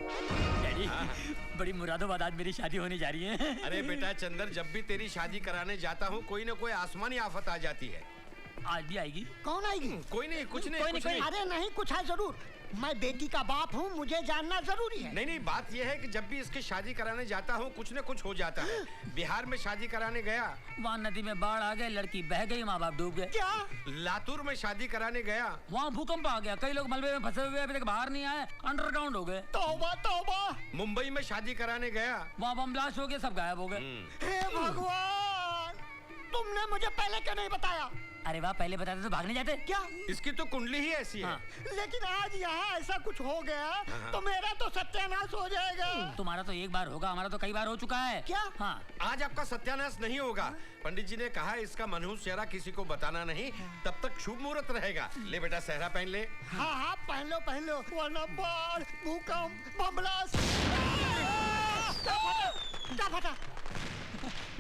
Daddy, बड़ी मुरादाबाद आज मेरी शादी होने जा रही है। अरे बेटा चंदर, जब भी तेरी शादी कराने जाता हूँ कोई ना कोई आसमानी आफत आ जाती है। आज भी आएगी? कौन आएगी? कोई नहीं, कुछ नहीं, कुछ नहीं। अरे नहीं, कुछ है जरूर। मैं बेटी का बाप हूँ, मुझे जानना जरूरी है। नहीं, बात यह है कि जब भी इसकी शादी कराने जाता हूँ कुछ न कुछ हो जाता है। बिहार में शादी कराने गया, वहाँ नदी में बाढ़ आ गए, लड़की बह गई, माँ बाप डूब गए। क्या? लातूर में शादी कराने गया, वहाँ भूकंप आ गया, कई लोग मलबे में फंसे हुए अभी तक बाहर नहीं आए, अंडरग्राउंड हो गए। तौबा तौबा। मुंबई में शादी कराने गया, वहाँ बम ब्लास्ट हो गया, सब गायब हो गए। हे भगवान, तुमने मुझे पहले क्यों नहीं बताया? अरे वाह, पहले बताते तो भागने जाते। क्या? इसकी तो कुंडली ही ऐसी है। लेकिन आज यहाँ ऐसा कुछ हो गया तो मेरा तो सत्यानाश हो जाएगा। तुम्हारा तो एक बार होगा, हमारा तो कई बार हो चुका है। क्या? हाँ। आज आपका सत्यानाश नहीं होगा। पंडित जी ने कहा इसका मनहूस चेहरा किसी को बताना नहीं, तब तक शुभ मुहूर्त रहेगा। ले बेटा सेहरा पहन ले। हाँ, पहन लो, वरना बाढ़, भूकंप, बम ब्लास्ट। क्या फटा?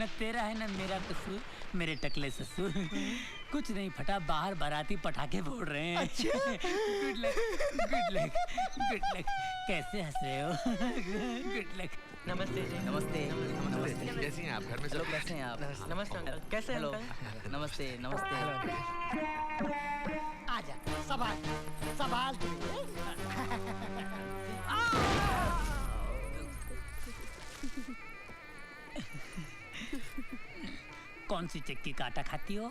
न तेरा है न मेरा कसूर, मेरे टकले ससुर। कुछ नहीं फटा, बाहर बाराती पटाखे फोड़ रहे हैं। अच्छा? Good luck, good luck, good luck. कैसे हंस रहे हो? Good luck. नमस्ते जी। नमस्ते। नमस्ते। कैसी हैं आप? घर में सब कैसे हैं आप? नमस्ते अंकल। कैसे हैं अंकल? नमस्ते नमस्ते। आजा, सवाल कौन सी चक्की का आटा खाती हो?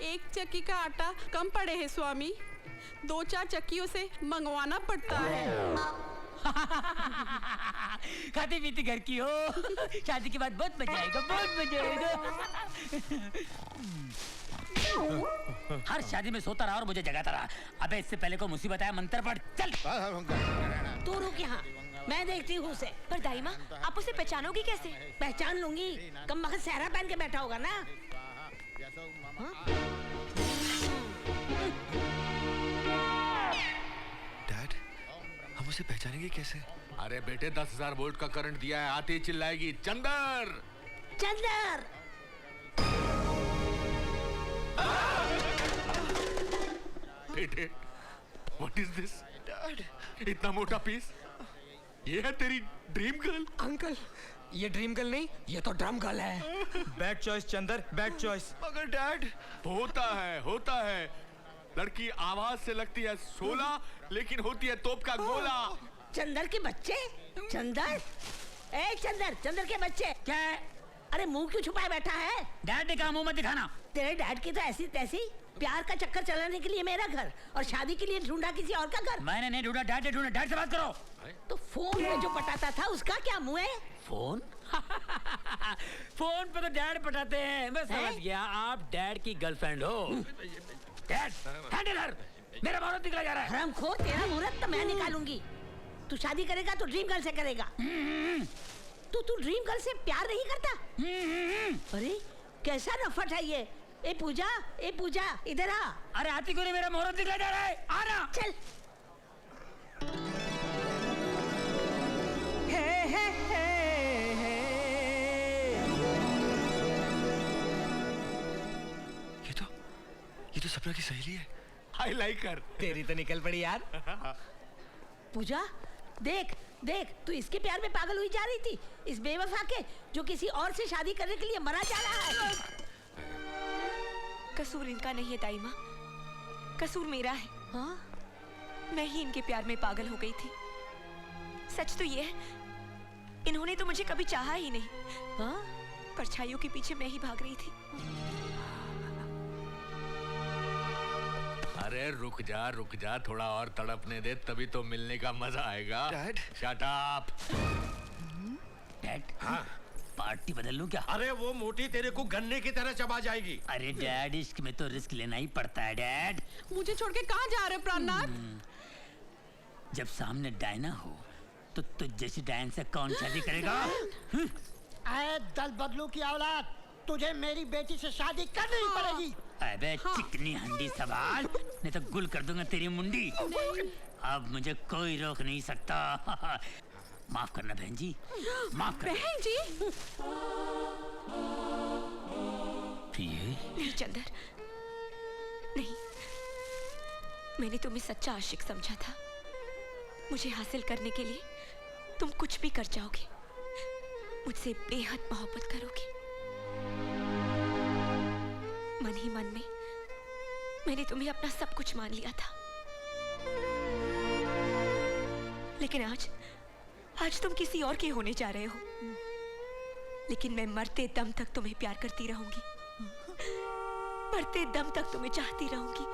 एक चक्की का आटा कम पड़े है स्वामी, 2-4 चक्कियों से मंगवाना पड़ता है। खाती पीती घर की हो। शादी के बाद बहुत मजा आएगा, बहुत मजा आएगा। हर शादी में सोता रहा और मुझे जगाता रहा। अबे इससे पहले को मुसीबत आया, मंत्र पढ़ चल। तू रुक यहाँ, मैं देखती हूँ उसे। पर दाई माँ, आप उसे पहचानोगी कैसे? पहचान लूंगी, कम वक्त सहरा पहन के बैठा होगा ना। डैड, हम उसे पहचानेंगे कैसे? अरे बेटे 10,000 वोल्ट का करंट दिया है, आते ही चिल्लाएगी चंदर चंदर। बेटे, व्हाट इज दिस? इतना मोटा पीस, ये है तेरी ड्रीम गर्ल? अंकल, ये ड्रीम गर्ल नहीं, ये तो ड्रम गर्ल है। Bad choice Chander, bad choice. मगर डैड, होता है। लड़की आवाज से लगती है 16, लेकिन होती है तोप का गोला। चंदर के बच्चे? चंदर, ए चंदर के बच्चे। क्या है? अरे मुंह क्यों छुपाए बैठा है? डैड ने कहा मुंह मत दिखाना। तेरे डैड की तो ऐसी तैसी, प्यार का चक्कर चलाने के लिए मेरा घर और शादी के लिए ढूंढा किसी और का घर। मैंने नहीं ढूंढा, डैड ने ढूंढा। डैड से बात करो। तो फोन में जो पटाता था उसका क्या मुंह है? फोन? फोन पे तो डैड पटाते हैं। मैं समझ गया, आप डैड की गर्लफ्रेंड हो। डैड, हैंड इधर, मेरा मुहूर्त निकला जा रहा है। हरामखोर, तेरा मुहूर्त तो मैं निकालूंगी। तू शादी करेगा तो ड्रीम गर्ल से करेगा। तू ड्रीम गर्ल से प्यार नहीं करता? अरे कैसा नफट है ये। ए पूजा, इधर आ। अरे आती को नहीं, मेरा मुहूर्त निकला जा रहा है, आना। चल। ये तो सपना की सहेली है। आई लाइक हर। तेरी तो निकल पड़ी यार। पूजा, देख तू इसके प्यार में पागल हुई जा रही थी, इस बेवफा के जो किसी और से शादी करने के लिए मरा जा रहा है। कसूर इनका नहीं है ताई माँ, कसूर मेरा है। हाँ? मैं ही इनके प्यार में पागल हो गई थी। सच तो ये है, इन्होंने तो मुझे कभी चाहा ही नहीं। हाँ? परछाइयों के पीछे मैं ही भाग रही थी। अरे रुक जा, थोड़ा और तड़पने दे, तभी तो मिलने का मजा आएगा। Dad, shut up. डैड, हाँ? पार्टी बदल लूं क्या? अरे वो मोटी तेरे को गन्ने की तरह चबा जाएगी। अरे डैड, इश्क में तो रिस्क लेना ही पड़ता है डैड। मुझे छोड़ के कहाँ जा रहे हो प्राणनाथ? जब सामने डायना हो तो तुझ जैसी डायन से कौन शादी करेगा? आए दल बदलू की औलाद, तुझे मेरी बेटी से शादी करनी ही पड़ेगी। अबे चिकनी हंडी सवाल, नहीं तो गुल कर दूंगा तेरी मुंडी। अब मुझे कोई रोक नहीं सकता। माफ करना बहन जी, माफ करना। बहन जी? प्रिय? नहीं चंदर, नहीं, मैंने तुम्हें सच्चा आशिक समझा था, मुझे हासिल करने के लिए तुम कुछ भी कर जाओगे, मुझसे बेहद मोहब्बत करोगे। मन ही मन में मैंने तुम्हें अपना सब कुछ मान लिया था, लेकिन आज तुम किसी और के होने जा रहे हो। लेकिन मैं मरते दम तक तुम्हें प्यार करती रहूंगी, मरते दम तक तुम्हें चाहती रहूंगी,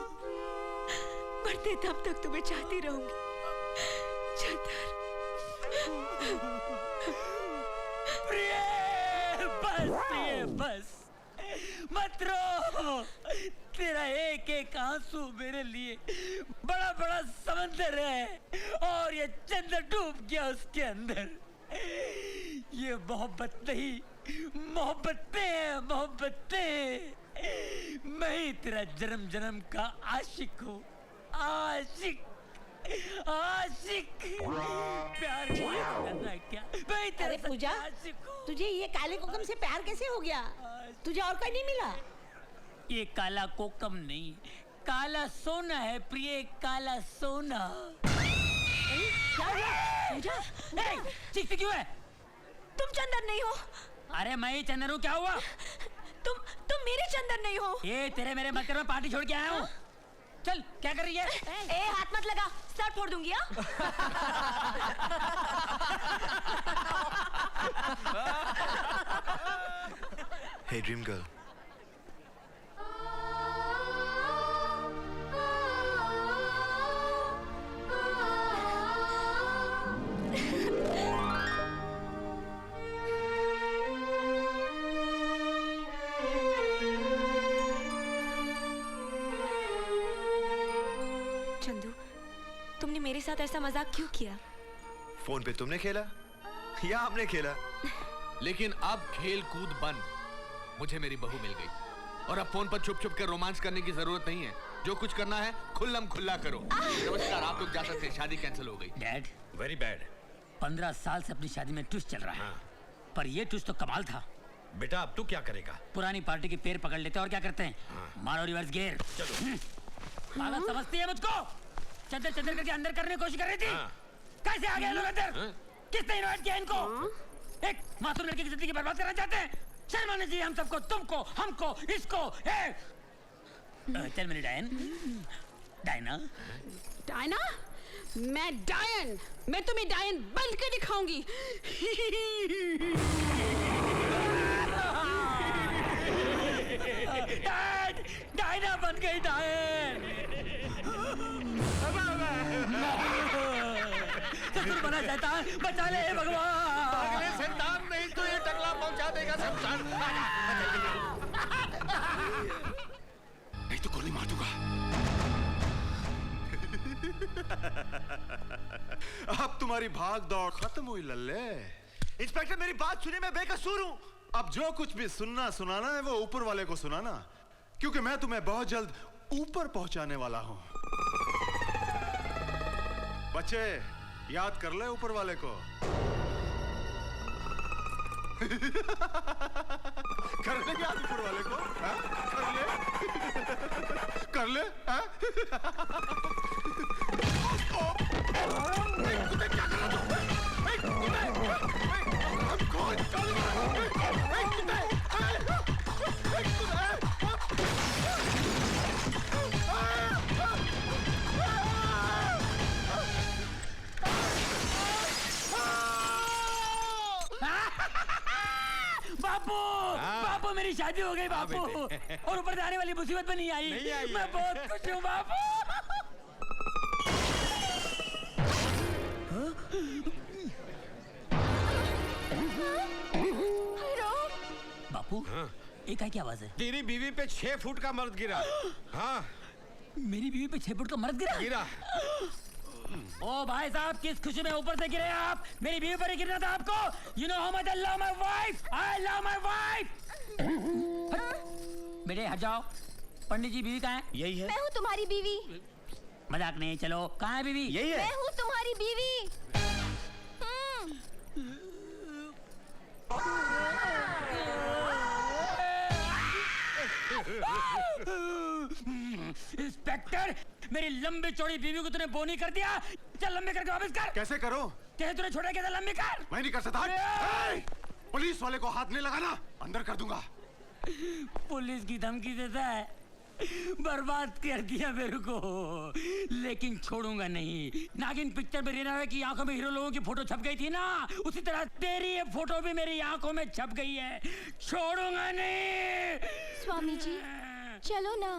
मरते दम तक तुम्हें चाहती रहूंगी। चंदर, प्रिय, बस मत रो। तेरा एक एक आंसू मेरे लिए बड़ा बड़ा समंदर है और ये चंदर डूब गया उसके अंदर। ये मोहब्बत नहीं, मोहब्बतें हैं, मोहब्बतें। मैं ही तेरा जन्म जन्म का आशिक हूँ, आशिक आशिक। प्यार करना क्या? मैं तेरा पूजा, आशिक हूँ। तुझे ये काले कोकम से प्यार कैसे हो गया? तुझे और कोई नहीं मिला? ये काला कोकम नहीं, काला सोना है प्रिय, काला सोना। क्या हुआ? पूजा, चीखती क्यों है? तुम चंदर नहीं हो। अरे मैं ही चंदर हूँ, क्या हुआ? तुम मेरे चंदर नहीं हो। ये तेरे मेरे मकर में पार्टी छोड़ के आया हूँ। चल, क्या कर रही है? ए, हाथ मत लगा, सर फोड़ दूंगी। Hey dream girl. चंदू, तुमने मेरे साथ ऐसा मजाक क्यों किया? फोन पे तुमने खेला या हमने खेला? लेकिन अब खेल कूद बंद। मुझे मेरी बहू मिल गई और अब फोन पर छुप छुप कर रोमांस करने की जरूरत नहीं है। जो कुछ करना है खुल्लम खुल्ला करो। नमस्कार, आप लोग जा सकते हैं, शादी कैंसिल हो गई। Dad, very bad. 15 साल से अपनी शादी में ट्विस्ट चल रहा है। पर ये ट्विस्ट तो कमाल था। बेटा अब तू क्या करेगा? पुरानी पार्टी के पैर पकड़ लेते हैं और क्या करते हैं? मारो रिवर्स गियर। चलो। पागल समझती है मुझको? चंदर चंदर करके अंदर करने की कोशिश कर रही थी। कैसे आ गए लोग अंदर? किसने इनवाइट किया इनको? एक मासूम लड़की की जिंदगी बर्बाद करना चाहते हैं? शर्म आनी चाहिए हम सबको, तुमको, हमको, इसको। चल मेरी डायन, डायना। डायना? मैं डायन, मैं तुम्हें डायन बन के दिखाऊंगी। डायना बन गई डायन। ससुर बना शैतान, बचा ले भगवान। अगले शैतान नहीं तो ये टकला पहुंचा देगा शमशान। नहीं तो गोली मार दूंगा। अब तुम्हारी भाग दौड़ खत्म हुई लल्ले। इंस्पेक्टर मेरी बात सुनिए, मैं बेकसूर हूं। अब जो कुछ भी सुनना सुनाना है वो ऊपर वाले को सुनाना, क्योंकि मैं तुम्हें बहुत जल्द ऊपर पहुंचाने वाला हूं। बच्चे याद कर ले ऊपर वाले को। कर ले याद ऊपर वाले को, हा? कर ले हा? बापू, बापू मेरी शादी हो गई बापू, और ऊपर से आने वाली मुसीबत में नहीं आई। मैं बहुत खुश हूँ बापू। बापू, एक क्या आवाज है? तेरी बीवी पे 6 फुट का मर्द गिरा। हाँ, मेरी बीवी पे 6 फुट का मर्द गिरा? ओ भाई साहब, किस खुशी में ऊपर से गिरे आप? मेरी बीवी पर ही गिरना था आपको। You know how much I love my wife, I love my wife. बेटे हट जाओ। पंडित जी, बीवी कहाँ है? यही है। मैं हूँ तुम्हारी बीवी। मजाक नहीं, चलो। कहाँ है बीवी? यही है। मैं हूँ तुम्हारी बीवी। इंस्पेक्टर, मेरी लंबी चौड़ी बीवी को तूने बोनी कर दिया। चल चल लंबे करके वापस कर। कैसे करो? कहे तूने छोड़ा क्या था, लंबे कर। मैं नहीं कर सकता। ए! पुलिस वाले को हाथ नहीं लगाना, अंदर कर दूंगा। पुलिस की धमकी देता है, बर्बाद कर दिया मेरे को, लेकिन छोड़ूंगा नहीं। नागिन पिक्चर में रीना की आंखों में हीरो लोगों की फोटो छप गई थी ना, उसी तरह तेरी ये फोटो भी मेरी आंखों में छप गई है, छोड़ूंगा नहीं। स्वामी जी चलो ना,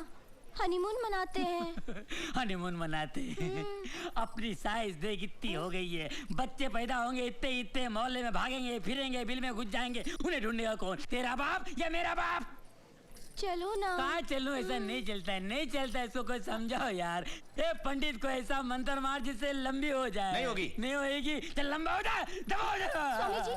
हनीमून मनाते हैं। हनीमून मनाते हैं। अपनी साइज देख इतनी हो गई है, बच्चे पैदा होंगे इतने इतने, मोहल्ले में भागेंगे फिरेंगे, बिल में घुस जाएंगे, उन्हें ढूंढेगा कौन, तेरा बाप या मेरा बाप? चलो ना। कहाँ चलूं, ऐसा नहीं चलता है, नहीं चलता है, इसको कोई समझाओ यार। ए पंडित को ऐसा मंत्र मार जिससे लंबी हो जाए। नहीं होगी। नहीं होगी, चल लंबा हो जाए, दबा हो जाए। स्वामी जी